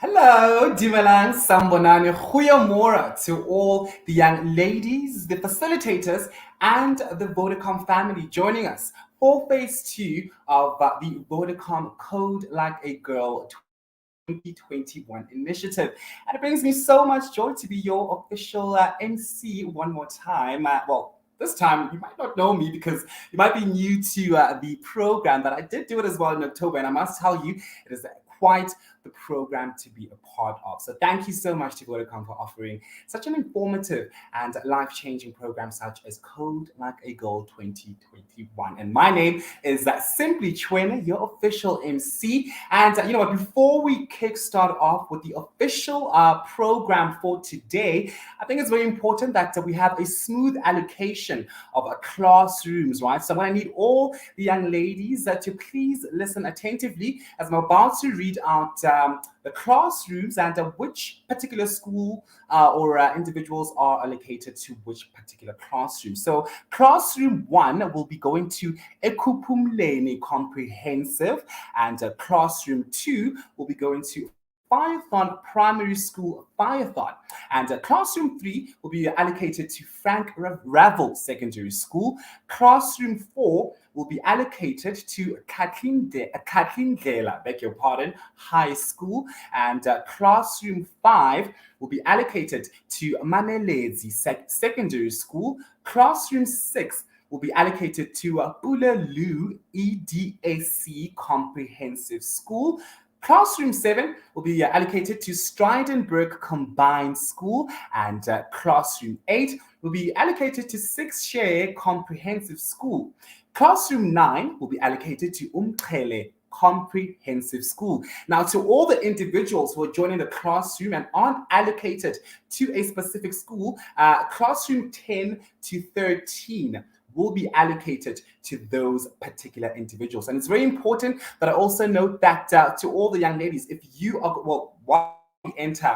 Hello, Dimalang Sambonani Mora to all the young ladies, the facilitators, and the Vodacom family joining us for phase two of the Vodacom Code Like a Girl 2021 initiative. And it brings me so much joy to be your official MC one more time. This time you might not know me because you might be new to the program, but I did do it as well in October, and I must tell you, it is quite the program to be a part of. So thank you so much to Vodacom for offering such an informative and life-changing program such as Code Like a Girl 2021. And my name is simply Chwena, your official MC. And you know what, before we kickstart off with the official program for today, I think it's very important that we have a smooth allocation of classrooms, right? So I'm going to need all the young ladies to please listen attentively as I'm about to read out the classrooms and which particular school or individuals are allocated to which particular classroom. So classroom one will be going to Ekupumleni Comprehensive, and classroom two will be going to Firethorn Primary School Firethorn. And classroom three will be allocated to Frank Ravel Secondary School. Classroom four will be allocated to Kathleen Gela, beg your pardon, High School. And classroom five will be allocated to Manelezi Secondary School. Classroom six will be allocated to Bulelu EDAC Comprehensive School. Classroom 7 will be allocated to Stridenberg Combined School, and Classroom 8 will be allocated to Six Share Comprehensive School. Classroom 9 will be allocated to Umkele Comprehensive School. Now, to all the individuals who are joining the classroom and aren't allocated to a specific school, classroom 10 to 13 will be allocated to those particular individuals. And it's very important that I also note that to all the young ladies, if you are, while you enter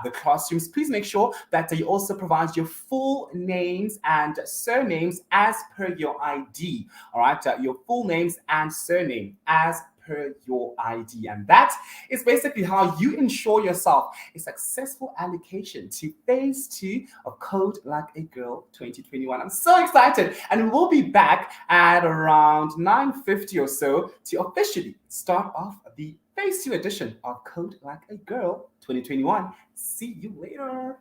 the classrooms, please make sure that you also provide your full names and surnames as per your ID. All right, your full names and surname as per your ID. And that is basically how you ensure yourself a successful allocation to phase two of Code Like a Girl 2021. I'm so excited. And we will be back at around 9:50 or so to officially start off the phase two edition of Code Like a Girl 2021. See you later.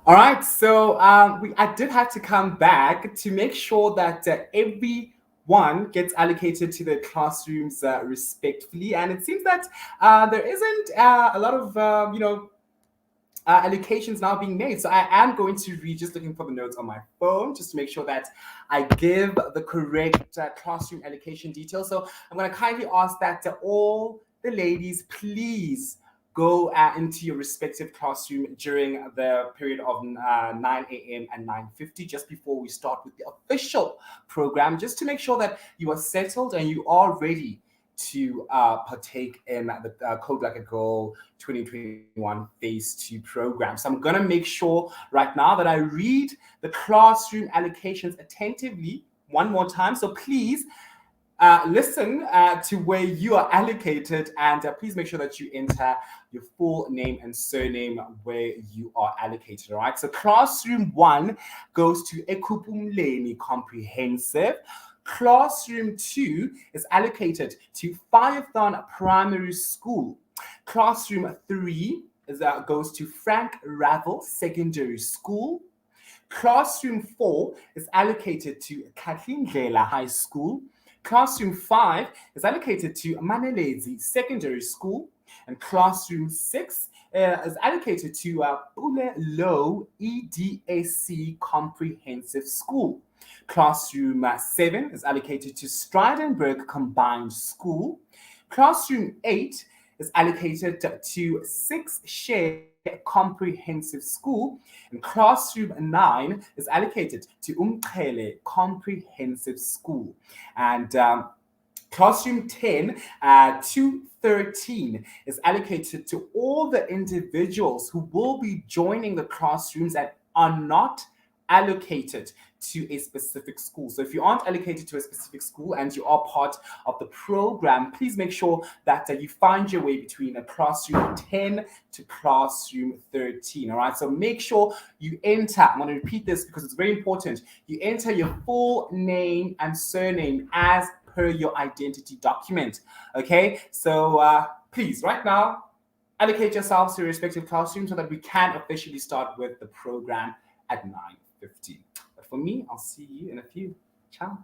All right, so I did have to come back to make sure that everyone gets allocated to their classrooms respectfully, and it seems that there isn't a lot of allocations now being made. So I am going to read, just looking for the notes on my phone, just to make sure that I give the correct classroom allocation details. So I'm going to kindly ask that all the ladies, please go into your respective classroom during the period of 9 a.m. and 9:50, just before we start with the official program, just to make sure that you are settled and you are ready to partake in the Code Like a Girl 2021 Phase 2 program. So I'm going to make sure right now that I read the classroom allocations attentively one more time. So please listen to where you are allocated, and please make sure that you enter your full name and surname where you are allocated. All right. So classroom 1 goes to Ekupumleni Comprehensive. Classroom 2 is allocated to Firethorn Primary School. Classroom 3 goes to Frank Ravel Secondary School. Classroom 4 is allocated to Katlindlela High School. Classroom 5 is allocated to Manelezi Secondary School. And Classroom 6 is allocated to Pule Low EDAC Comprehensive School. Classroom 7 is allocated to Stridenberg Combined School. Classroom 8 is allocated to Six Share Comprehensive School, and Classroom 9 is allocated to Umqhele Comprehensive School. And Classroom 10 to 13 is allocated to all the individuals who will be joining the classrooms and are not allocated to a specific school. So if you aren't allocated to a specific school and you are part of the program, please make sure that you find your way between a classroom 10 to classroom 13. All right. So make sure you enter. I'm going to repeat this because it's very important. You enter your full name and surname as per your identity document. Okay. So please, right now, allocate yourselves to your respective classrooms so that we can officially start with the program at 9:50. But for me, I'll see you in a few. Ciao.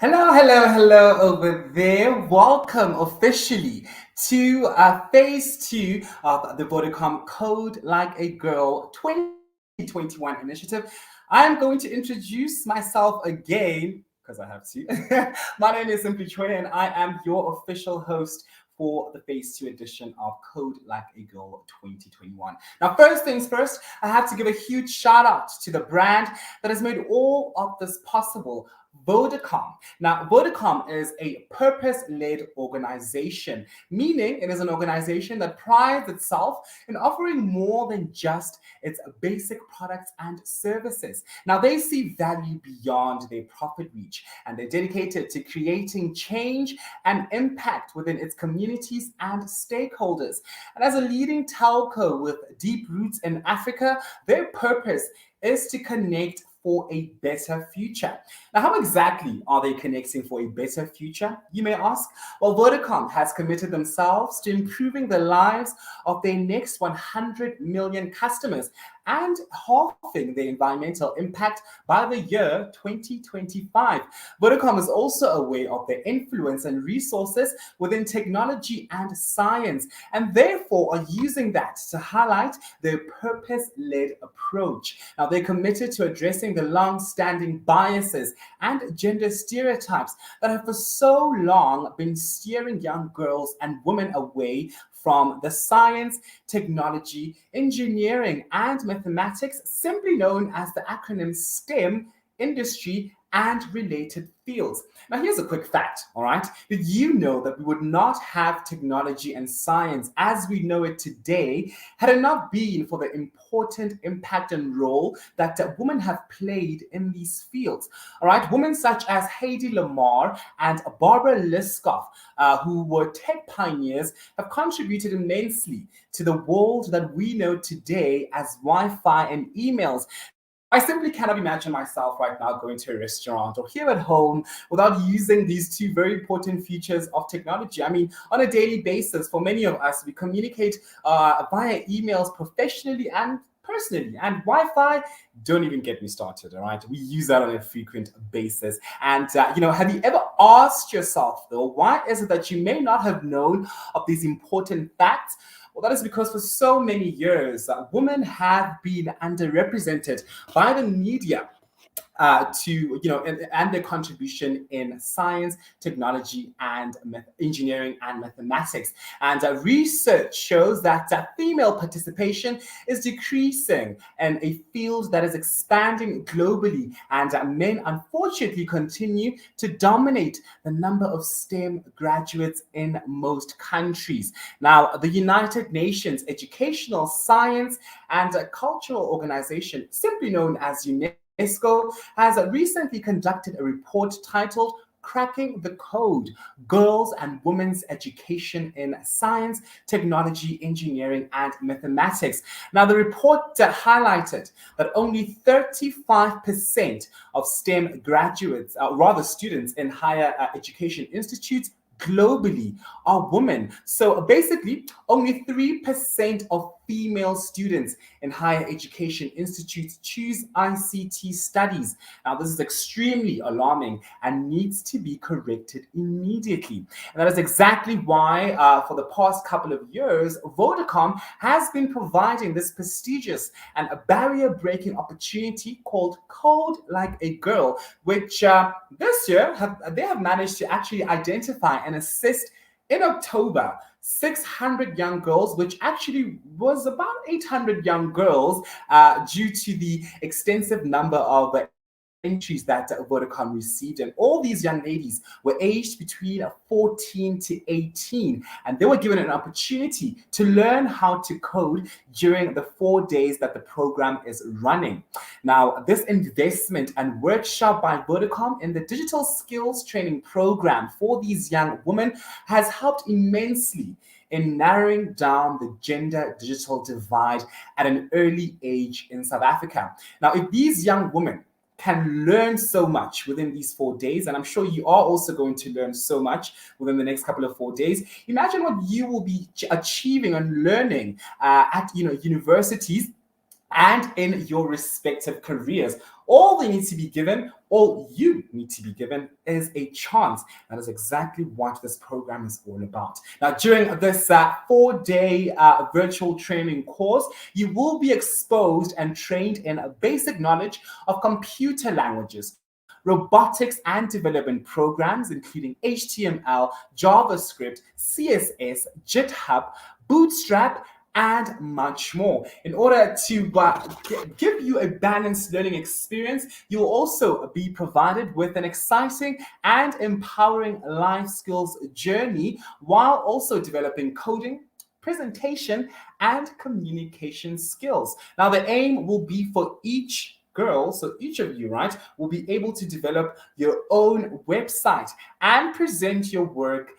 Hello, hello, hello over there. Welcome officially to phase two of the Vodacom Code Like a Girl 2021 initiative. I am going to introduce myself again because I have to. My name is Simply Chwe, and I am your official host for the phase two edition of Code Like a Girl 2021. Now, first things first, I have to give a huge shout out to the brand that has made all of this possible. Vodacom. Now, Vodacom is a purpose led organization, meaning it is an organization that prides itself in offering more than just its basic products and services. Now, they see value beyond their profit reach, and they're dedicated to creating change and impact within its communities and stakeholders. And as a leading telco with deep roots in Africa, their purpose is to connect for a better future. Now, how exactly are they connecting for a better future, you may ask? Well, Vodacom has committed themselves to improving the lives of their next 100 million customers and halving the environmental impact by the year 2025. Vodacom is also aware of their influence and resources within technology and science, and therefore are using that to highlight their purpose-led approach. Now, they're committed to addressing the long-standing biases and gender stereotypes that have for so long been steering young girls and women away from the science, technology, engineering, and mathematics, simply known as the acronym STEM, industry, and related fields. Now, here's a quick fact, all right? Did you know that we would not have technology and science as we know it today had it not been for the important impact and role that women have played in these fields? All right, women such as Heidi Lamar and Barbara Liskov, who were tech pioneers, have contributed immensely to the world that we know today as Wi-Fi and emails. I simply cannot imagine myself right now going to a restaurant or here at home without using these two very important features of technology. I mean, on a daily basis, for many of us, we communicate via emails professionally and personally. And Wi-Fi, don't even get me started, all right? We use that on a frequent basis. And, have you ever asked yourself, though, why is it that you may not have known of these important facts? Well, that is because for so many years, women have been underrepresented by the media and their contribution in science, technology, and engineering and mathematics. And research shows that female participation is decreasing in a field that is expanding globally, and men unfortunately continue to dominate the number of STEM graduates in most countries. Now, the United Nations Educational, Science, and Cultural Organization, simply known as UNESCO, has recently conducted a report titled Cracking the Code: Girls and Women's Education in Science, Technology, Engineering, and Mathematics. Now, the report highlighted that only 35% of STEM graduates, rather students in higher education institutes, globally are women. So basically, only 3% of female students in higher education institutes choose ICT studies. Now, this is extremely alarming and needs to be corrected immediately. And that is exactly why, for the past couple of years, Vodacom has been providing this prestigious and a barrier-breaking opportunity called Code Like a Girl, which this year they have managed to actually identify and assist in October 600 young girls, which actually was about 800 young girls due to the extensive number of entries that Vodacom received. And all these young ladies were aged between 14 to 18, and they were given an opportunity to learn how to code during the 4 days that the program is running. Now, this investment and workshop by Vodacom in the digital skills training program for these young women has helped immensely in narrowing down the gender digital divide at an early age in South Africa. Now, if these young women can learn so much within these 4 days, and I'm sure you are also going to learn so much within the next couple of 4 days. Imagine what you will be achieving and learning at universities and in your respective careers. All they need to be given, all you need to be given is a chance. That is exactly what this program is all about. Now, during this 4-day virtual training course, you will be exposed and trained in a basic knowledge of computer languages, robotics and development programs, including HTML, JavaScript, CSS, GitHub, Bootstrap, and much more. In order to give you a balanced learning experience, you will also be provided with an exciting and empowering life skills journey while also developing coding, presentation, and communication skills. Now, the aim will be for each girl, so each of you, right, will be able to develop your own website and present your work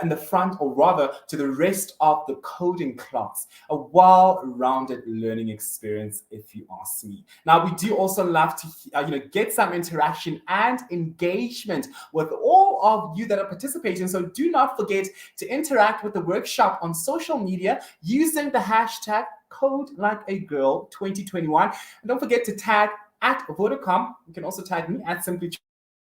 in the front, or rather to the rest of the coding class. A well-rounded learning experience, if you ask me. Now, we do also love to get some interaction and engagement with all of you that are participating. So do not forget to interact with the workshop on social media using the hashtag Code Like a Girl 2021. And don't forget to tag at Vodacom. You can also tag me at Simply,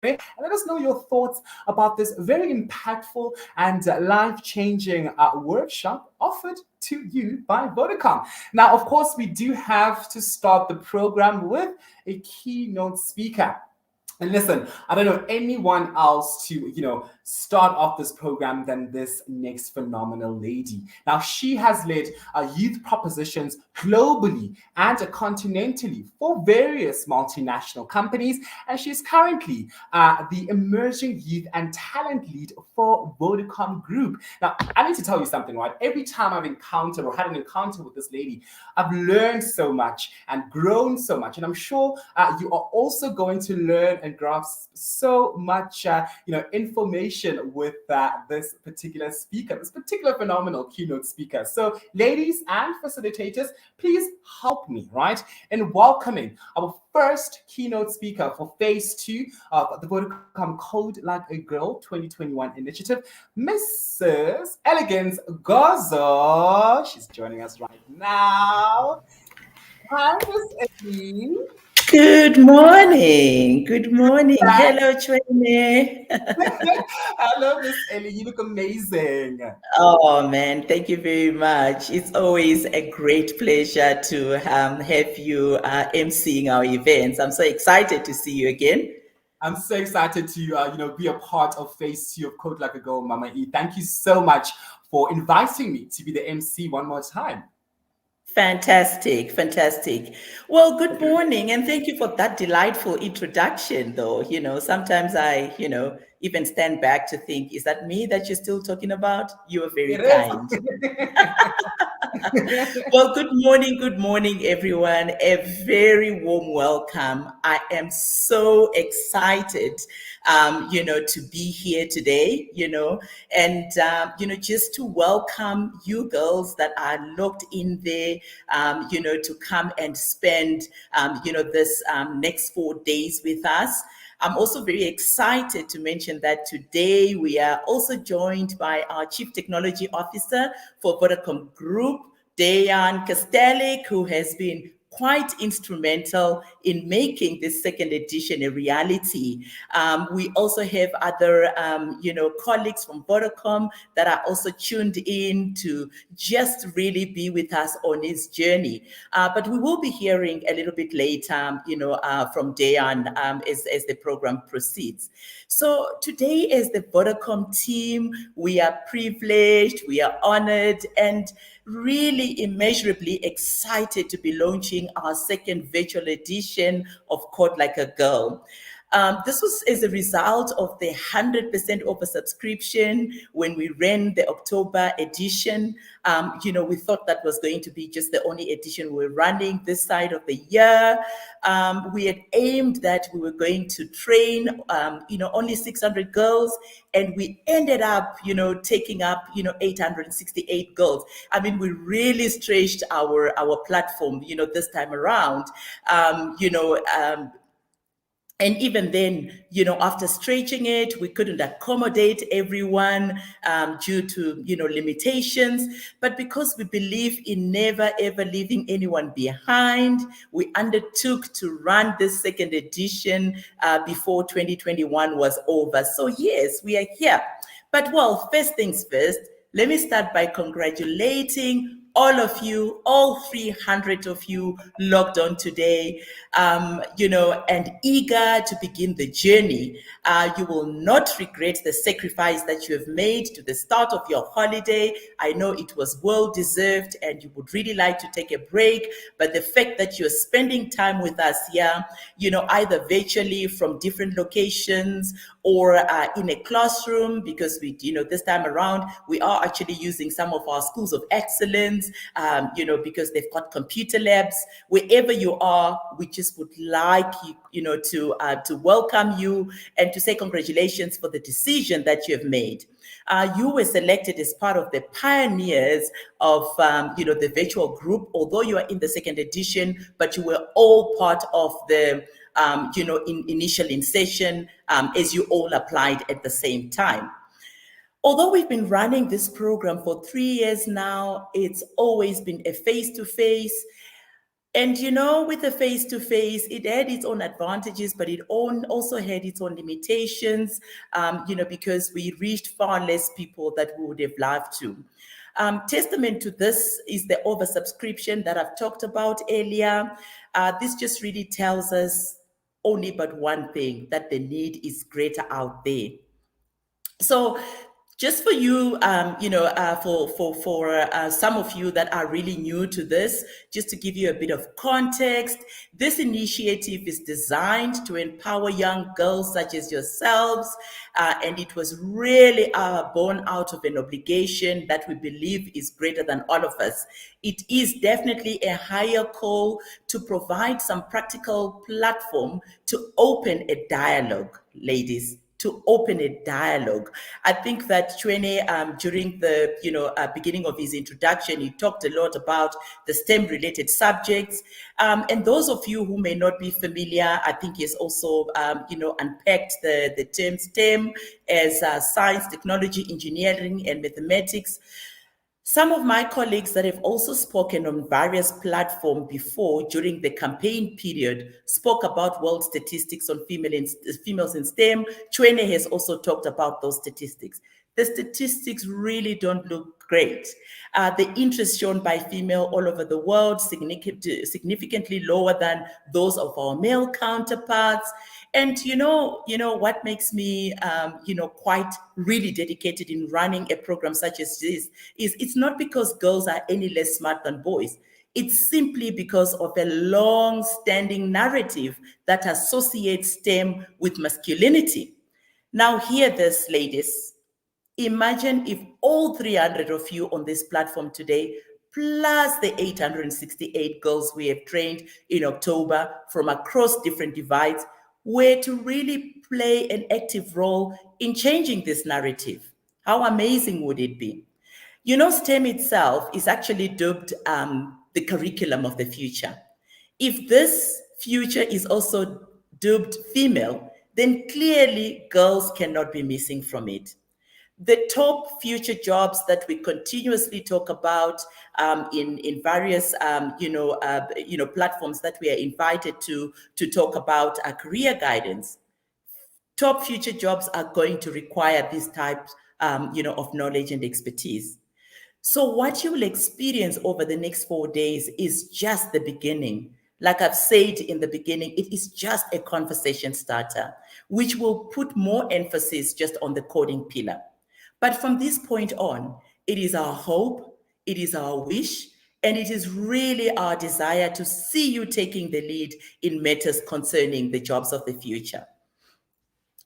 and let us know your thoughts about this very impactful and life-changing workshop offered to you by Vodacom. Now, of course, we do have to start the program with a keynote speaker. And listen, I don't know anyone else to, start off this program than this next phenomenal lady. Now, she has led youth propositions globally and continentally for various multinational companies, and she's currently the emerging youth and talent lead for Vodacom Group. Now, I need to tell you something, right? Every time I've encountered or had an encounter with this lady, I've learned so much and grown so much, and I'm sure you are also going to learn and grasp so much, information with this particular speaker, this particular phenomenal keynote speaker. So, ladies and facilitators, please help me, right, in welcoming our first keynote speaker for phase 2 of the Vodacom Code Like a Girl 2021 initiative, Mrs. Elegance Gozo. She's joining us right now. Hi, Miss Ellie. Good morning. Good morning. Hello, Trainer. Hello, Miss Ellie. You look amazing. Oh, man. Thank you very much. It's always a great pleasure to have you emceeing our events. I'm so excited to see you again. I'm so excited to, be a part of phase 2 of Code Like a Girl, Mama E. Thank you so much for inviting me to be the MC one more time. Fantastic, fantastic. Well, good morning, and thank you for that delightful introduction, though. Sometimes I, even stand back to think, is that me that you're still talking about? You are very It kind. is. Well, good morning, everyone. A very warm welcome. I am so excited, to be here today, and, just to welcome you girls that are locked in there, to come and spend, this next 4 days with us. I'm also very excited to mention that today we are also joined by our Chief Technology Officer for Vodacom Group, Dejan Kastelic, who has been quite instrumental in making this second edition a reality. We also have other, colleagues from Vodacom that are also tuned in to just really be with us on this journey. But we will be hearing a little bit later, from Dejan as the program proceeds. So today, as the Vodacom team, we are privileged, we are honored, and really immeasurably excited to be launching our second virtual edition of Code Like a Girl. This was as a result of the 100% oversubscription when we ran the October edition. We thought that was going to be just the only edition we were running this side of the year. We had aimed that we were going to train, only 600 girls, and we ended up, taking up, 868 girls. I mean, we really stretched our platform, this time around. And even then, after stretching it, we couldn't accommodate everyone due to, limitations. But because we believe in never ever leaving anyone behind, we undertook to run this second edition before 2021 was over. So yes, we are here. But well, first things first, let me start by congratulating all of you, all 300 of you logged on today, and eager to begin the journey. You will not regret the sacrifice that you have made to the start of your holiday. I know it was well deserved and you would really like to take a break, but the fact that you're spending time with us here, either virtually from different locations or in a classroom, because this time around, we are actually using some of our schools of excellence, because they've got computer labs. Wherever you are, we just would like you, to welcome you and to say congratulations for the decision that you have made. You were selected as part of the pioneers of, the virtual group, although you are in the second edition, but you were all part of the initial session as you all applied at the same time. Although we've been running this program for 3 years now, it's always been a face-to-face. And with the face-to-face, it had its own advantages, but it also had its own limitations, because we reached far less people that we would have loved to. Testament to this is the oversubscription that I've talked about earlier. This just really tells us only but one thing, that the need is greater out there. So just for you, for some of you that are really new to this, just to give you a bit of context, this initiative is designed to empower young girls such as yourselves, and it was really born out of an obligation that we believe is greater than all of us. It is definitely a higher call to provide some practical platform to open a dialogue, ladies. To open a dialogue. I think that Chwene, during the beginning of his introduction, he talked a lot about the STEM-related subjects. And those of you who may not be familiar, I think he's also unpacked the term STEM as science, technology, engineering, and mathematics. Some of my colleagues that have also spoken on various platforms before during the campaign period spoke about world statistics on females in STEM. Chwene has also talked about those statistics. The statistics really don't look great. The interest shown by female all over the world significantly lower than those of our male counterparts. And what makes me quite really dedicated in running a program such as this is it's not because girls are any less smart than boys. It's simply because of a long-standing narrative that associates STEM with masculinity. Now hear this, ladies. Imagine if all 300 of you on this platform today, plus the 868 girls we have trained in October from across different divides, were to really play an active role in changing this narrative. How amazing would it be? STEM itself is actually dubbed the curriculum of the future. If this future is also dubbed female, then clearly girls cannot be missing from it. The top future jobs that we continuously talk about in various platforms that we are invited to talk about career guidance. Top future jobs are going to require these types of knowledge and expertise. So what you will experience over the next 4 days is just the beginning. Like I've said in the beginning, it is just a conversation starter, which will put more emphasis just on the coding pillar. But from this point on, it is our hope, it is our wish, and it is really our desire to see you taking the lead in matters concerning the jobs of the future.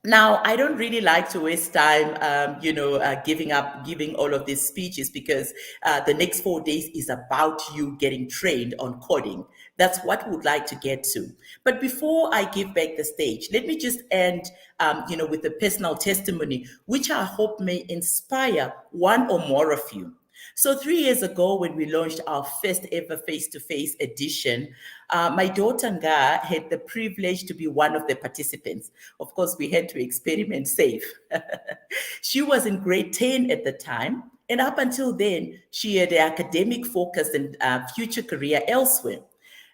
Now, I don't really like to waste time, giving all of these speeches because the next 4 days is about you getting trained on coding. That's what we would like to get to. But before I give back the stage, let me just end, with a personal testimony, which I hope may inspire one or more of you. So 3 years ago, when we launched our first ever face-to-face edition, my daughter Nga had the privilege to be one of the participants. Of course, we had to experiment safe. She was in grade 10 at the time, and up until then, she had an academic focus and future career elsewhere.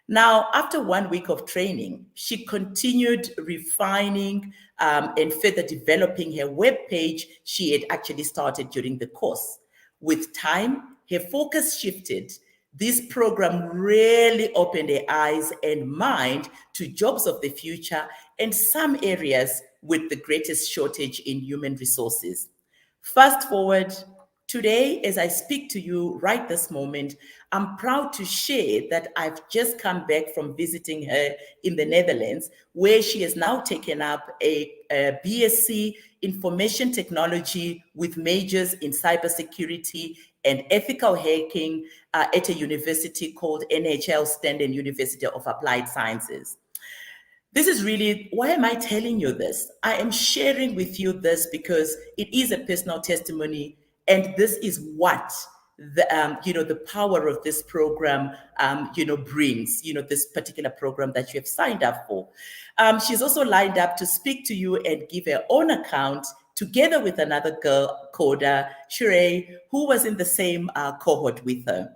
Now, after 1 week of training, she continued refining and further developing her web page she had actually started during the course. With time, her focus shifted. This program really opened her eyes and mind to jobs of the future and some areas with the greatest shortage in human resources. Fast forward, today, as I speak to you right this moment, I'm proud to share that I've just come back from visiting her in the Netherlands, where she has now taken up a BSc Information Technology with majors in cybersecurity and ethical hacking at a university called NHL Standen University of Applied Sciences. This is really, why am I telling you this? I am sharing with you this because it is a personal testimony, and this is what the power of this program, brings, this particular program that you have signed up for. She's also lined up to speak to you and give her own account together with another girl, Coda, Sheree, who was in the same cohort with her.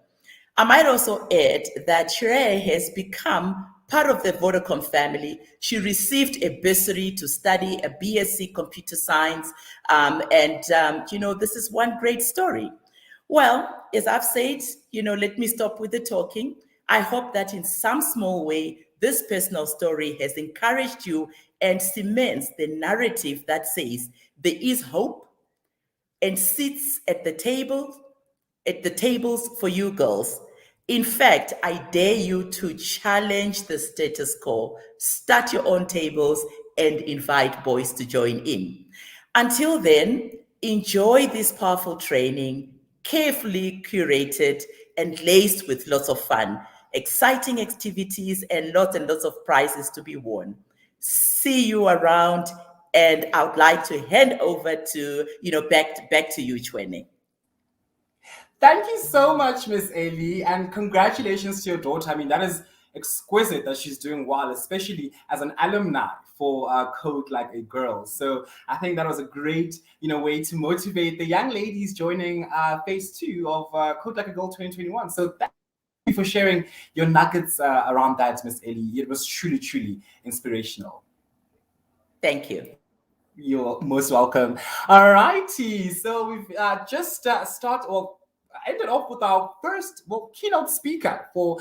I might also add that Sheree has become part of the Vodacom family. She received a bursary to study a BSc Computer Science, this is one great story. Well, as I've said, let me stop with the talking. I hope that in some small way, this personal story has encouraged you and cements the narrative that says there is hope and sits at the tables for you girls. In fact, I dare you to challenge the status quo, start your own tables, and invite boys to join in. Until then, enjoy this powerful training, carefully curated and laced with lots of fun, exciting activities, and lots of prizes to be won. See you around, and I would like to hand over to, back to you, Chwene. Thank you so much, Miss Ellie, and congratulations to your daughter. I mean, that is exquisite that she's doing well, especially as an alumni for Code Like a Girl. So I think that was a great, way to motivate the young ladies joining phase 2 of Code Like a Girl 2021. So thank you for sharing your nuggets around that, Miss Ellie. It was truly, truly inspirational. Thank you. You're most welcome. All righty. So we've just ended off with our first, keynote speaker for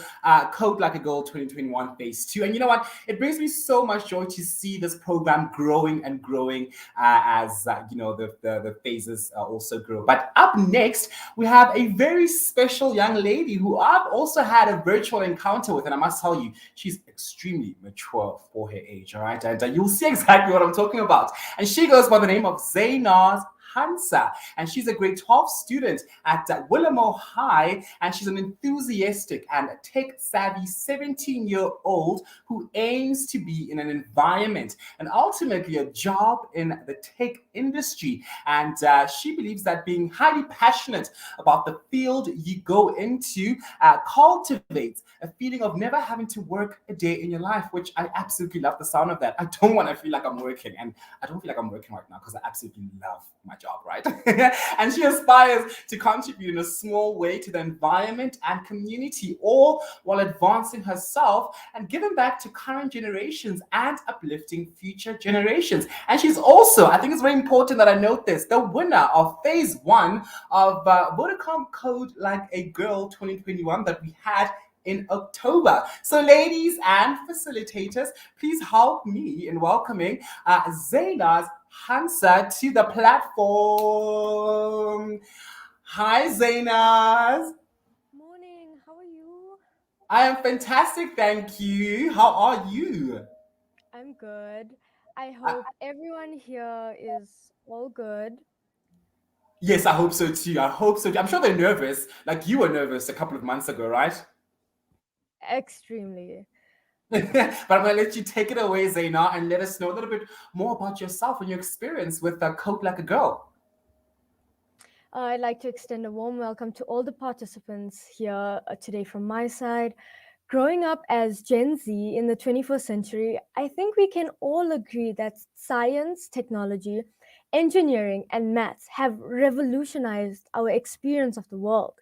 Code Like a Girl 2021 Phase 2. And you know what? It brings me so much joy to see this program growing and growing as, the phases also grow. But up next, we have a very special young lady who I've also had a virtual encounter with. And I must tell you, she's extremely mature for her age, all right? And you'll see exactly what I'm talking about. And she goes by the name of Zainaz Hansa, and she's a grade 12 student at Willamo High, and she's an enthusiastic and tech-savvy 17-year-old who aims to be in an environment and ultimately a job in the tech industry. And she believes that being highly passionate about the field you go into cultivates a feeling of never having to work a day in your life, which I absolutely love the sound of that. I don't want to feel like I'm working, and I don't feel like I'm working right now because I absolutely love my job, right? And she aspires to contribute in a small way to the environment and community, all while advancing herself and giving back to current generations and uplifting future generations. And she's also, I think it's very important that I note this, the winner of phase 1 of Vodacom Code Like a Girl 2021 that we had in October. So ladies and facilitators, please help me in welcoming Zainaz Hansa to the platform. Hi, Zainaz. Morning, how are you? I am fantastic, thank you. How are you? I'm good. I hope everyone here is all good. Yes, I hope so too. I hope so. I'm sure they're nervous. Like you were nervous a couple of months ago, right? Extremely. But I'm going to let you take it away, Zaina, and let us know a little bit more about yourself and your experience with Code Like a Girl. I'd like to extend a warm welcome to all the participants here today from my side. Growing up as Gen Z in the 21st century, I think we can all agree that science, technology, engineering, and maths have revolutionized our experience of the world.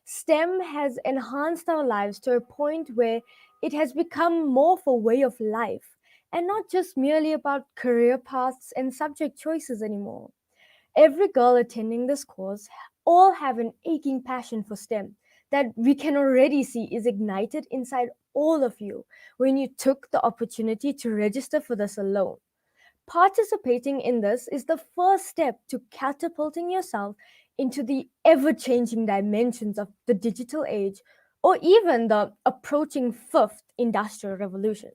STEM has enhanced our lives to a point where it has become more of a way of life and not just merely about career paths and subject choices anymore. Every girl attending this course all have an aching passion for STEM that we can already see is ignited inside all of you when you took the opportunity to register for this alone. Participating in this is the first step to catapulting yourself into the ever changing dimensions of the digital age or even the approaching fifth industrial revolution.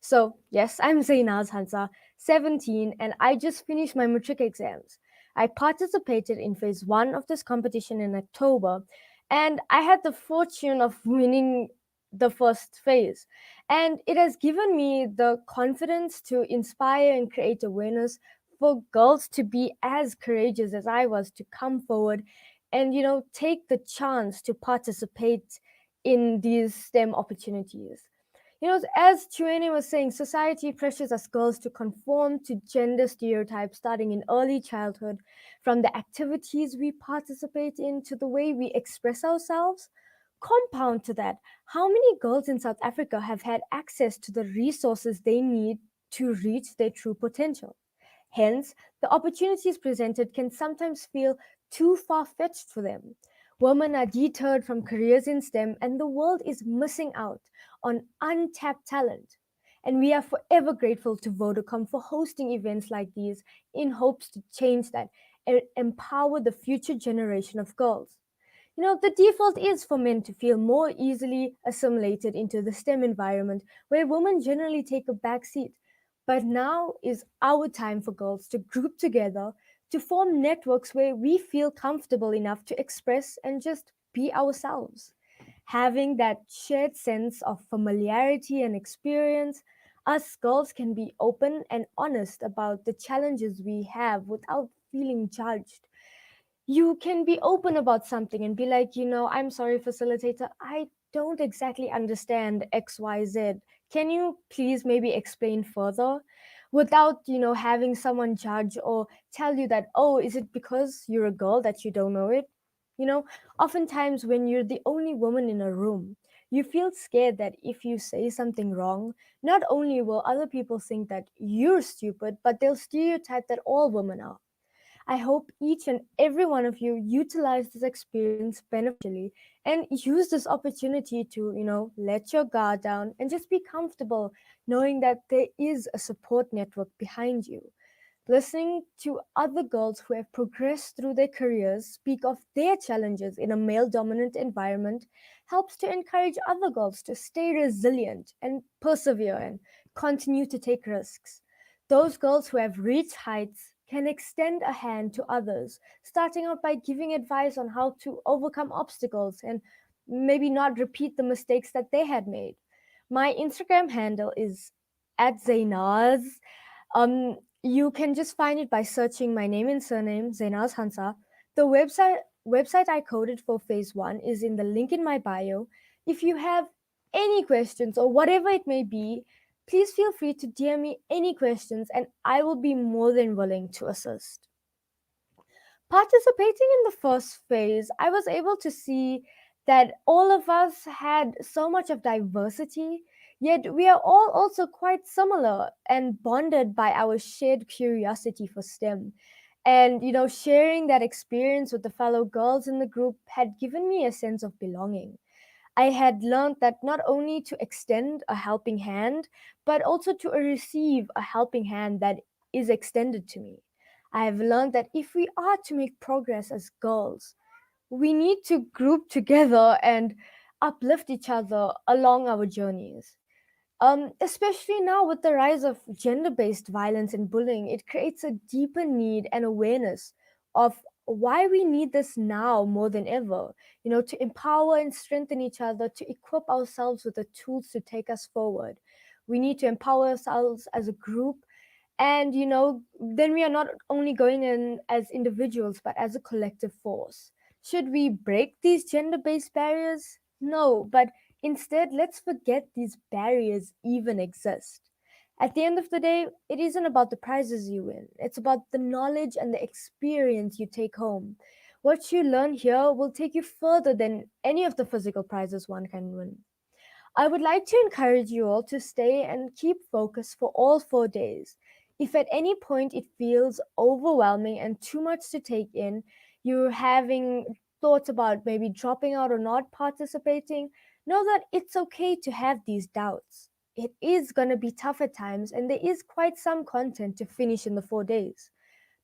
So, yes, I'm Zainaz Hansa, 17, and I just finished my matric exams. I participated in phase one of this competition in October, and I had the fortune of winning the first phase. And it has given me the confidence to inspire and create awareness for girls to be as courageous as I was to come forward and, take the chance to participate in these STEM opportunities. As Chuene was saying, society pressures us girls to conform to gender stereotypes starting in early childhood, from the activities we participate in to the way we express ourselves. Compound to that, how many girls in South Africa have had access to the resources they need to reach their true potential? Hence, the opportunities presented can sometimes feel too far fetched for them. Women are deterred from careers in STEM, and the world is missing out on untapped talent. And we are forever grateful to Vodacom for hosting events like these in hopes to change that and empower the future generation of girls. The default is for men to feel more easily assimilated into the STEM environment where women generally take a back seat. But now is our time for girls to group together to form networks where we feel comfortable enough to express and just be ourselves. Having that shared sense of familiarity and experience, us girls can be open and honest about the challenges we have without feeling judged. You can be open about something and be like, I'm sorry, facilitator, I don't exactly understand XYZ. Can you please maybe explain further? Without, having someone judge or tell you that, oh, is it because you're a girl that you don't know it? You know, Oftentimes when you're the only woman in a room, you feel scared that if you say something wrong, not only will other people think that you're stupid, but they'll stereotype that all women are. I hope each and every one of you utilize this experience beneficially and use this opportunity to, let your guard down and just be comfortable knowing that there is a support network behind you. Listening to other girls who have progressed through their careers speak of their challenges in a male dominant environment helps to encourage other girls to stay resilient and persevere and continue to take risks. Those girls who have reached heights can extend a hand to others, starting out by giving advice on how to overcome obstacles and maybe not repeat the mistakes that they had made. My Instagram handle is at Zainaz. You can just find it by searching my name and surname, Zainaz Hansa. The website I coded for phase one is in the link in my bio. If you have any questions or whatever it may be, please feel free to DM me any questions and I will be more than willing to assist. Participating in the first phase, I was able to see that all of us had so much of diversity, yet we are all also quite similar and bonded by our shared curiosity for STEM. And, sharing that experience with the fellow girls in the group had given me a sense of belonging. I had learned that not only to extend a helping hand, but also to receive a helping hand that is extended to me. I have learned that if we are to make progress as girls, we need to group together and uplift each other along our journeys. Especially now with the rise of gender based violence and bullying, it creates a deeper need and awareness of why we need this now more than ever, to empower and strengthen each other, to equip ourselves with the tools to take us forward. We need to empower ourselves as a group And, then we are not only going in as individuals, but as a collective force. Should we break these gender based barriers? No, but instead, let's forget these barriers even exist. At the end of the day, it isn't about the prizes you win, it's about the knowledge and the experience you take home. What you learn here will take you further than any of the physical prizes one can win. I would like to encourage you all to stay and keep focused for all 4 days. If at any point it feels overwhelming and too much to take in, you're having thoughts about maybe dropping out or not participating, know that it's okay to have these doubts. It is going to be tough at times, and there is quite some content to finish in the 4 days.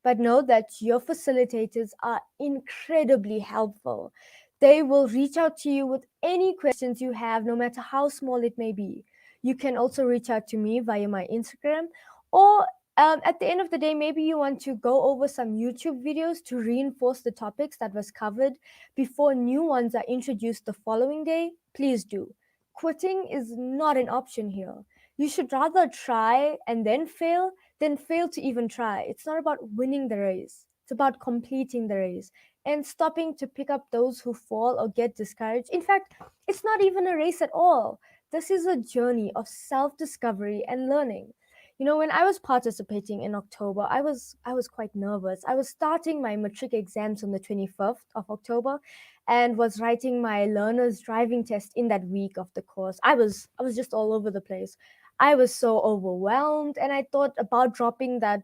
But know that your facilitators are incredibly helpful. They will reach out to you with any questions you have, no matter how small it may be. You can also reach out to me via my Instagram, or at the end of the day, maybe you want to go over some YouTube videos to reinforce the topics that was covered before new ones are introduced the following day. Please do. Quitting is not an option here. You should rather try and then fail than fail to even try. It's not about winning the race, it's about completing the race and stopping to pick up those who fall or get discouraged. In fact, it's not even a race at all. This is a journey of self-discovery and learning. When I was participating in October, I was quite nervous. I was starting my matric exams on the 25th of October and was writing my learner's driving test in that week of the course. I was just all over the place. I was so overwhelmed, and I thought about dropping the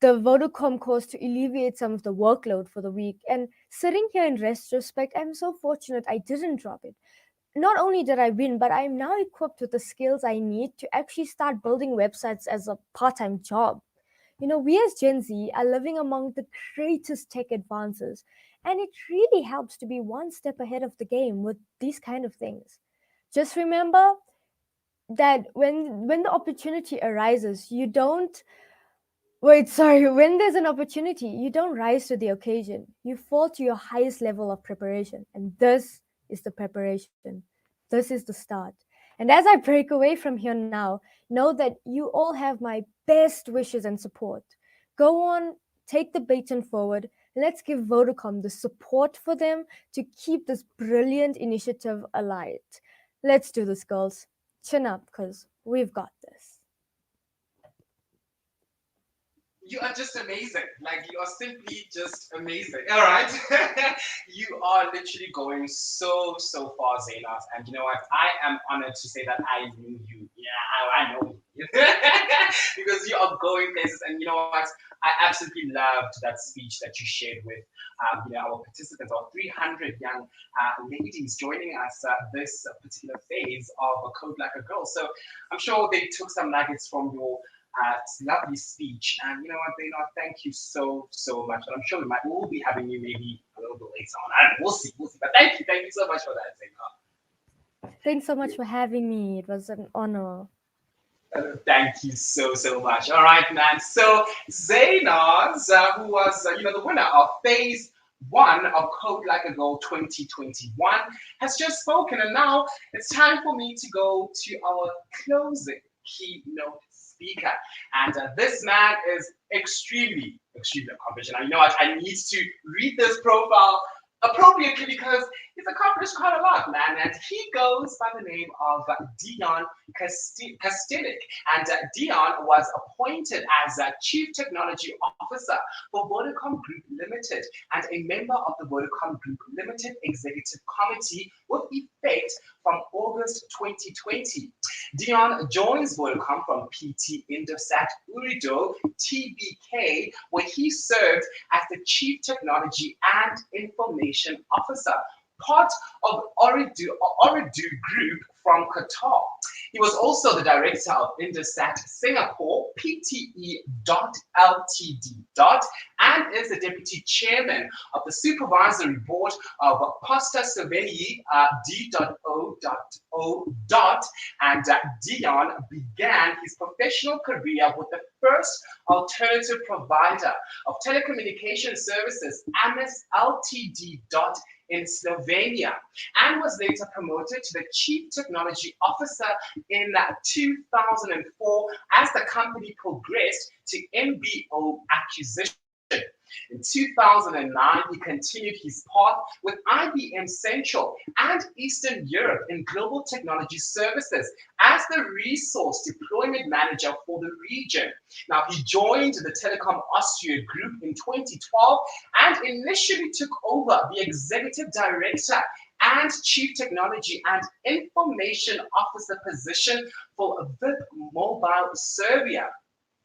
Vodacom course to alleviate some of the workload for the week. And sitting here in retrospect, I'm so fortunate I didn't drop it. Not only did I win, but I'm now equipped with the skills I need to actually start building websites as a part time job. We as Gen Z are living among the greatest tech advances, and it really helps to be one step ahead of the game with these kind of things. Just remember that when the opportunity arises, you don't wait, sorry, when there's an opportunity, you don't rise to the occasion. You fall to your highest level of preparation. And this is the preparation. This is the start. And as I break away from here now, know that you all have my best wishes and support. Go on, take the baton forward. Let's give Vodacom the support for them to keep this brilliant initiative alive. Let's do this, girls. Chin up, because we've got this. You are just amazing. Like, you are simply just amazing. All right. You are literally going so, so far, Zainat. And you know what? I am honored to say that I knew you. Yeah, I know you. Because you are going places. And you know what? I absolutely loved that speech that you shared with our participants, our 300 young ladies joining us this particular phase of A Code Like a Girl. So I'm sure they took some nuggets from your lovely speech. And you know what, Zainab, thank you so, so much. And I'm sure we'll be having you maybe a little bit later on. I don't know, we'll see. But thank you so much for that, Zainab. Thanks so much for having me. It was an honor. Thank you so, so much. All right, man. So Zainaz, who was, the winner of phase one of Code Like a Girl 2021, has just spoken. And now it's time for me to go to our closing keynote speaker. And this man is extremely, extremely accomplished. And you know what? I need to read this profile appropriately because he's accomplished quite a lot, man. And he goes by the name of Dion Kastilik. And Dion was appointed as a Chief Technology Officer for Vodacom Group Limited and a member of the Vodacom Group Limited Executive Committee with effect from August 2020. Dion joins Vodacom from PT Indosat Ooredoo TBK, where he served as the Chief Technology and Information Officer, part of Ooredoo Group from Qatar. He was also the director of Indosat Singapore Pte. Ltd. And is the deputy chairman of the supervisory board of Posta Slovenia D.O. And Dion began his professional career with the first alternative provider of telecommunication services, AMIS Ltd. In Slovenia, and was later promoted to the Chief Technology Technology Officer in 2004 as the company progressed to MBO acquisition. In 2009, he continued his path with IBM Central and Eastern Europe in global technology services as the resource deployment manager for the region. Now, he joined the Telecom Austria Group in 2012 and initially took over the executive director and chief technology and information officer position for VIP Mobile Serbia.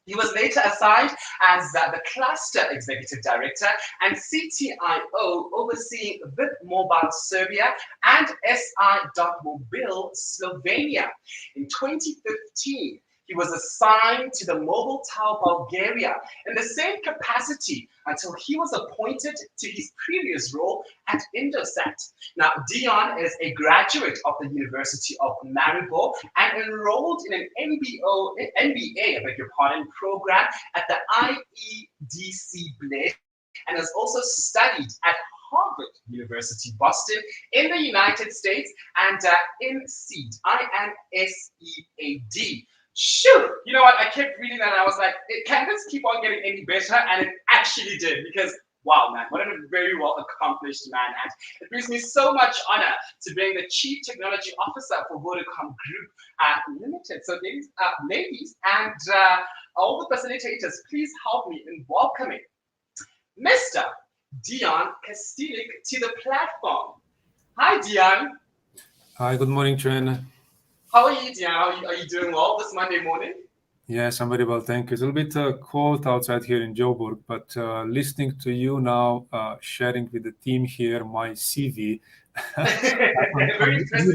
He was later assigned as the cluster executive director and CTIO overseeing VIP Mobile Serbia and SI.Mobil Slovenia. In 2015, he was assigned to the Mobile Tower Bulgaria in the same capacity until he was appointed to his previous role at Indosat. Now, Dion is a graduate of the University of Maribor and enrolled in an MBA, I beg your pardon, program at the IEDC Bled and has also studied at Harvard University, Boston, in the United States, and in INSEAD, INSEAD. Shoot, you know what? I kept reading that and I was like, can this keep on getting any better? And it actually did, because wow, man, what a very well accomplished man. And it brings me so much honor to being the Chief Technology Officer for Vodacom Group Limited. So ladies and all the facilitators, please help me in welcoming Mr. Dion Kastilik to the platform. Hi, Dion. Hi, good morning, Chen. How are you, Dion? Are you doing well this Monday morning? Yes, I'm very well, thank you. It's a little bit cold outside here in Joburg, but listening to you now, sharing with the team here my CV, I'm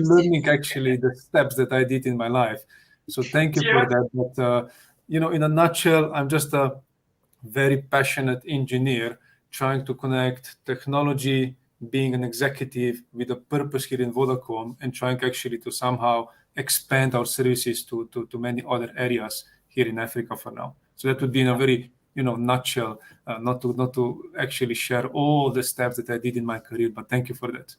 learning actually the steps that I did in my life. So thank you for that. But, you know, in a nutshell, I'm just a very passionate engineer trying to connect technology, being an executive with a purpose here in Vodacom and trying actually to somehow expand our services to many other areas here in Africa for now. So that would be in a very, nutshell, not to actually share all the steps that I did in my career, but thank you for that.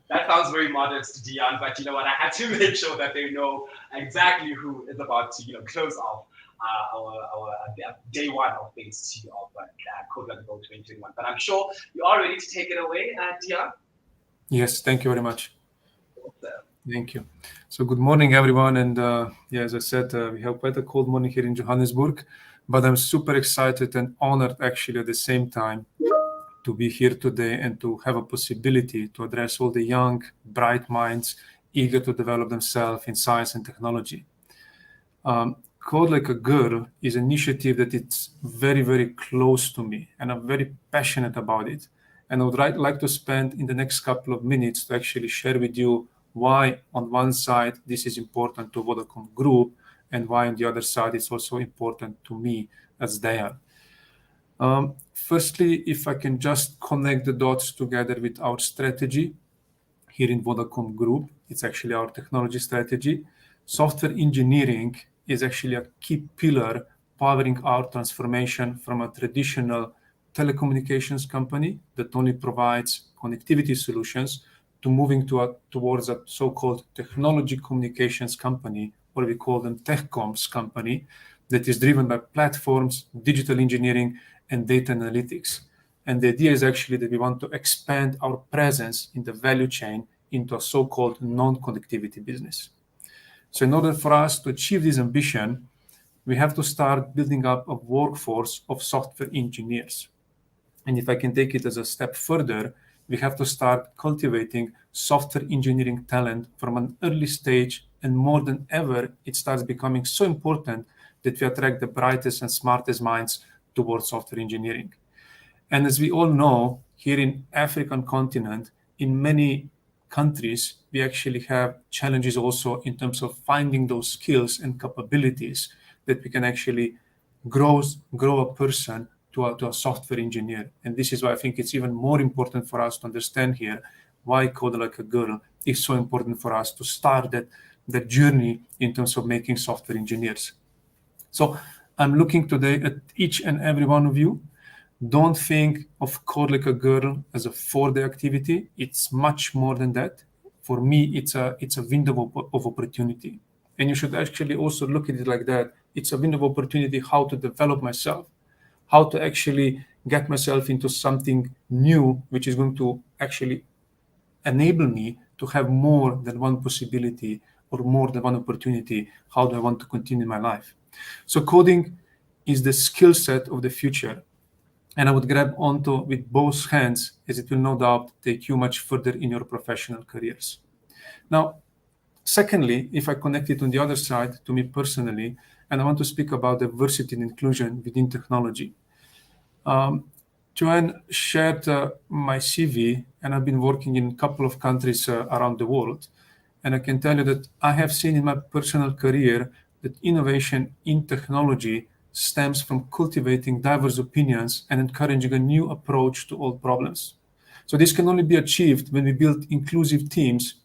That sounds very modest, Dion, but you know what? I had to make sure that they know exactly who is about to, close off our day one of phase 2 of Code Like a Girl 2021. But I'm sure you are ready to take it away, Dion. Yes, thank you very much. Thank you. So good morning, everyone. And as I said, we have quite a cold morning here in Johannesburg, but I'm super excited and honored actually at the same time to be here today and to have a possibility to address all the young, bright minds eager to develop themselves in science and technology. Code Like a Girl is an initiative that it's very, very close to me, and I'm very passionate about it. And I would like to spend in the next couple of minutes to actually share with you why on one side this is important to Vodacom Group and why on the other side it's also important to me as Dion. Firstly, if I can just connect the dots together with our strategy here in Vodacom Group, it's actually our technology strategy. Software engineering is actually a key pillar powering our transformation from a traditional telecommunications company that only provides connectivity solutions to moving towards a so-called technology communications company, or we call them TechComs company, that is driven by platforms, digital engineering, and data analytics. And the idea is actually that we want to expand our presence in the value chain into a so-called non-connectivity business. So in order for us to achieve this ambition, we have to start building up a workforce of software engineers. And if I can take it as a step further, we have to start cultivating software engineering talent from an early stage, and more than ever, it starts becoming so important that we attract the brightest and smartest minds towards software engineering. And as we all know, here in African continent, in many countries, we actually have challenges also in terms of finding those skills and capabilities that we can actually grow a person to a software engineer. And this is why I think it's even more important for us to understand here why Code Like a Girl is so important for us to start that journey in terms of making software engineers. So I'm looking today at each and every one of you. Don't think of Code Like a Girl as a 4-day activity. It's much more than that. for me, it's a window of opportunity. And you should actually also look at it like that. It's a window of opportunity how to develop myself, how to actually get myself into something new, which is going to actually enable me to have more than one possibility or more than one opportunity. How do I want to continue my life? So coding is the skill set of the future. And I would grab onto with both hands, as it will no doubt take you much further in your professional careers. Now, secondly, if I connect it on the other side to me personally, and I want to speak about diversity and inclusion within technology. Joanne shared my CV, and I've been working in a couple of countries around the world. And I can tell you that I have seen in my personal career that innovation in technology stems from cultivating diverse opinions and encouraging a new approach to all problems. So this can only be achieved when we build inclusive teams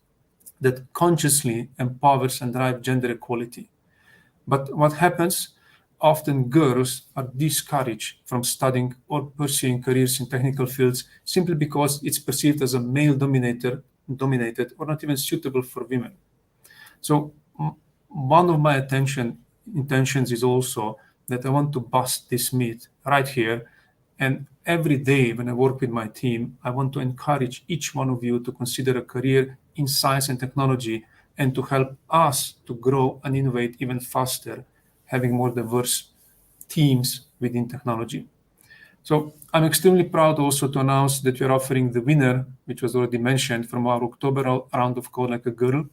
that consciously empowers and drive gender equality. But what happens? Often girls are discouraged from studying or pursuing careers in technical fields simply because it's perceived as a male-dominated or not even suitable for women. So one of my intentions is also that I want to bust this myth right here. And every day when I work with my team, I want to encourage each one of you to consider a career in science and technology and to help us to grow and innovate even faster, having more diverse teams within technology. So I'm extremely proud also to announce that we're offering the winner, which was already mentioned, from our October round of Code Like a Girl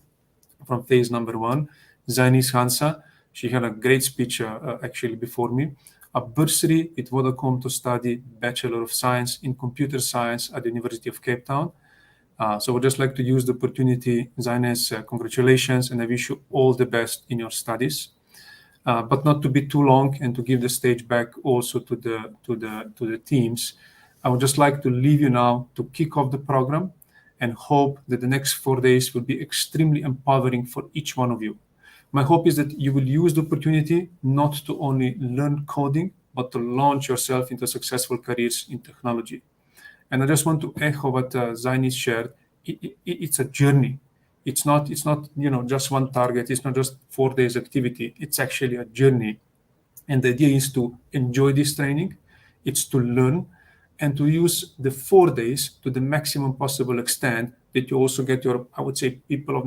from phase number 1, Zainis Hansa. She had a great speech actually before me. A bursary with Vodacom to study Bachelor of Science in Computer Science at the University of Cape Town. So I would just like to use the opportunity, Zainis, congratulations, and I wish you all the best in your studies. But not to be too long and to give the stage back also to the teams. I would just like to leave you now to kick off the program and hope that the next 4 days will be extremely empowering for each one of you. My hope is that you will use the opportunity not to only learn coding, but to launch yourself into successful careers in technology. And I just want to echo what Zainis shared. It's a journey. It's not just one target. It's not just 4 days activity. It's actually a journey. And the idea is to enjoy this training. It's to learn and to use the 4 days to the maximum possible extent that you also get your, I would say, people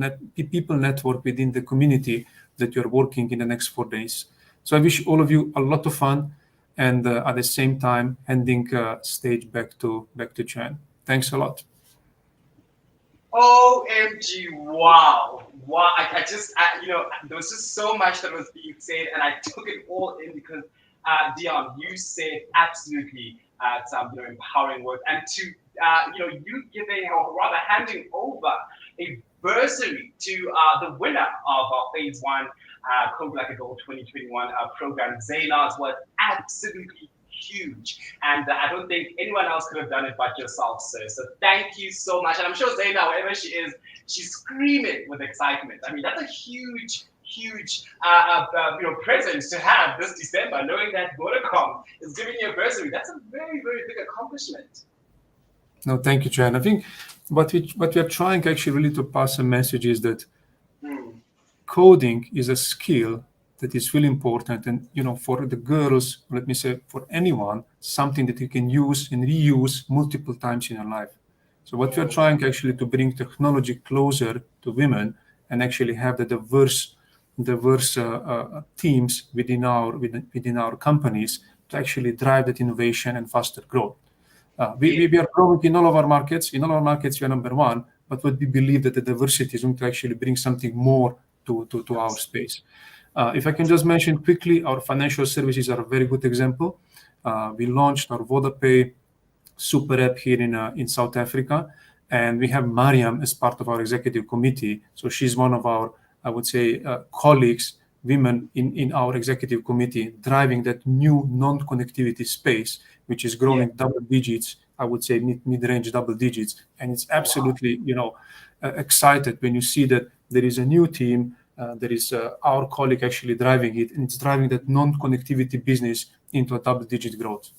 network within the community that you're working in the next 4 days. So I wish all of you a lot of fun, and at the same time, handing stage back to Joanne. Thanks a lot. OMG, wow. I just, there was just so much that was being said, and I took it all in because, Dion, you said absolutely some empowering words. And to, you giving, or rather handing over a bursary to the winner of Phase 1 Code Like a Girl 2021 program, Zainas, was absolutely huge, and I don't think anyone else could have done it but yourself, sir. So thank you so much, and I'm sure Zaina, wherever she is, she's screaming with excitement. I mean, that's a huge present to have this December, knowing that Vodacom is giving you a bursary. That's a very, very big accomplishment. No, thank you, Joanne. I think what we are trying actually really to pass a message is that coding is a skill that is really important, and for the girls, let me say, for anyone, something that you can use and reuse multiple times in your life. So what we are trying actually to bring technology closer to women and actually have the diverse teams within our companies to actually drive that innovation and faster growth. We are growing in all of our markets. In all our markets, we are number 1, but what we believe that the diversity is going to actually bring something more to our space. If I can just mention quickly, our financial services are a very good example. We launched our VodaPay super app here in South Africa, and we have Mariam as part of our executive committee. So she's one of our, I would say, colleagues, women in our executive committee, driving that new non-connectivity space, which is growing double digits, I would say mid-range double digits. And it's absolutely, excited when you see that there is a new team. There is our colleague actually driving it, and it's driving that non-connectivity business into a double-digit growth.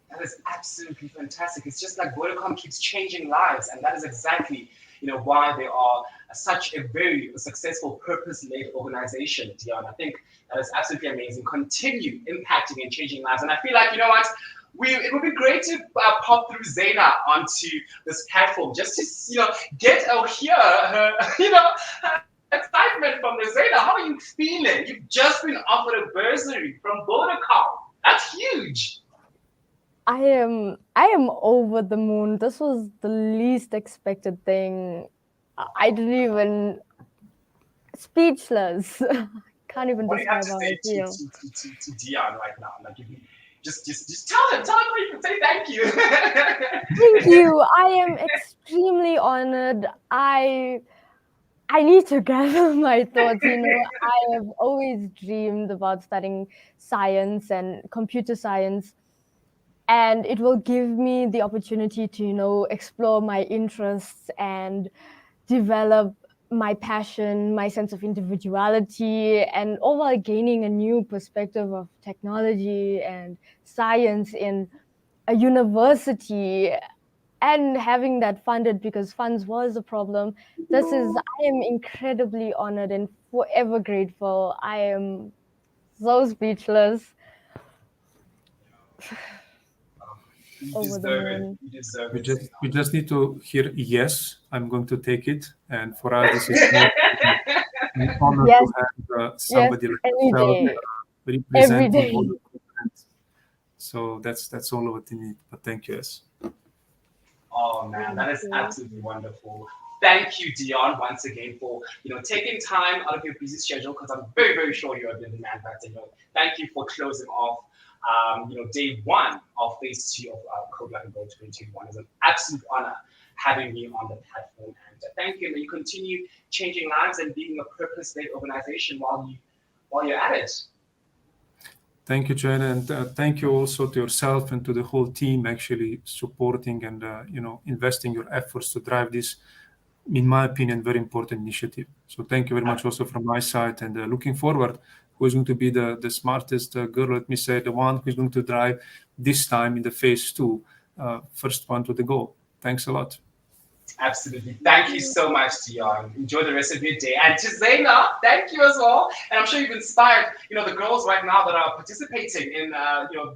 That is absolutely fantastic. It's just like Vodacom keeps changing lives, and that is exactly, why they are such a very successful purpose-led organization, Dion. I think that is absolutely amazing. Continue impacting and changing lives. And I feel like, what? It would be great to pop through Zaina onto this platform just to, get or hear her, her excitement from the Zaina. How are you feeling? You've just been offered a bursary from Vodacom. That's huge. I am over the moon. This was the least expected thing. I didn't even speechless. Can't even What do you have describe to how I say feel. to Dion right now? Like, if you just tell him how you can say thank you. Thank you. I am extremely honored. I need to gather my thoughts. I have always dreamed about studying science and computer science, and it will give me the opportunity to explore my interests and develop my passion, my sense of individuality, and all while gaining a new perspective of technology and science in a university, and having that funded, because funds was a problem. I am incredibly honored and forever grateful. I am so speechless. You Over the deserve it. moon. You deserve We it. just need to hear yes. I'm going to take it, and for us, this is an honor Yes, to have yes, somebody like every yourself day, every representing day. all the content. So that's all what we need. But thank you, yes. Oh man, that is Thank you. absolutely wonderful. Thank you, Dion, once again for taking time out of your busy schedule, because I'm very, very sure you're a busy man. But thank you for closing off day one of phase two of Code Black and Gold 2021. It's an absolute honor having me on the platform. And thank you. May you continue changing lives and being a purpose-led organization while you're at it. Thank you, Joanna, and thank you also to yourself and to the whole team actually supporting and investing your efforts to drive this, in my opinion, very important initiative. So thank you very much also from my side, and looking forward. Who is going to be the smartest girl? Let me say the one who is going to drive this time in the phase two, first one to the goal. Thanks a lot. Absolutely. Thank you so much, Dion. Enjoy the rest of your day. And to Zaina, thank you as well. And I'm sure you've inspired, the girls right now that are participating in,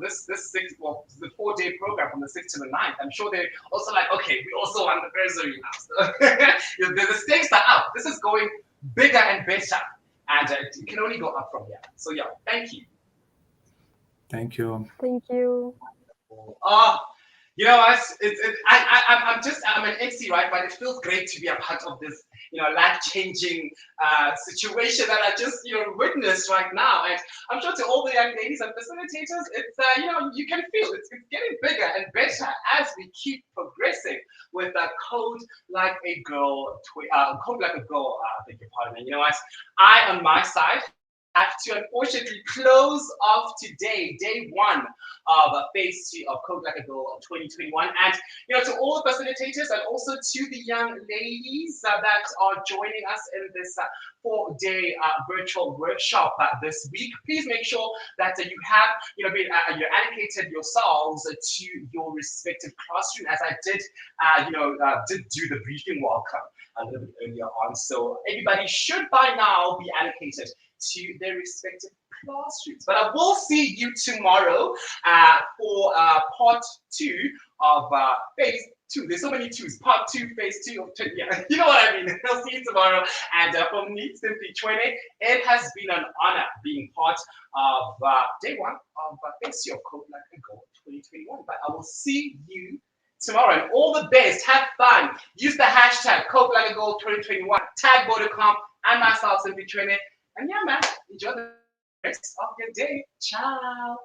this the 4-day program from the 6th to the 9th. I'm sure they're also like, okay, we also want the bursary now. So the stakes are up. This is going bigger and better. And it can only go up from here. So yeah, thank you. Thank you. Thank you. I'm an MC, right? But it feels great to be a part of this, life-changing situation that I just, witnessed right now. And I'm sure to all the young ladies and facilitators, it's, you can feel it's getting bigger and better as we keep progressing with Code Like a Girl, Code Like a Girl, beg your pardon. And you know what? I, on my side, have to unfortunately close off today, day one of phase two of Code Like a Girl 2021. And to all the facilitators and also to the young ladies that are joining us in this 4-day virtual workshop this week, please make sure that you have you're allocated yourselves to your respective classroom, as I did did do the briefing welcome a little bit earlier on. So everybody should by now be allocated to their respective classrooms. But I will see you tomorrow for part 2 of phase 2. There's so many twos. Part 2, phase 2 of you know what I mean. I'll see you tomorrow. And from me, Simply 20, it has been an honor being part of day 1 of phase 2 of Code Like a Girl 2021. But I will see you tomorrow, and all the best. Have fun. Use the hashtag Code Like a Girl 2021. Tag Vodacom and myself, Simply 20. And yeah, man, enjoy the rest of your day. Ciao.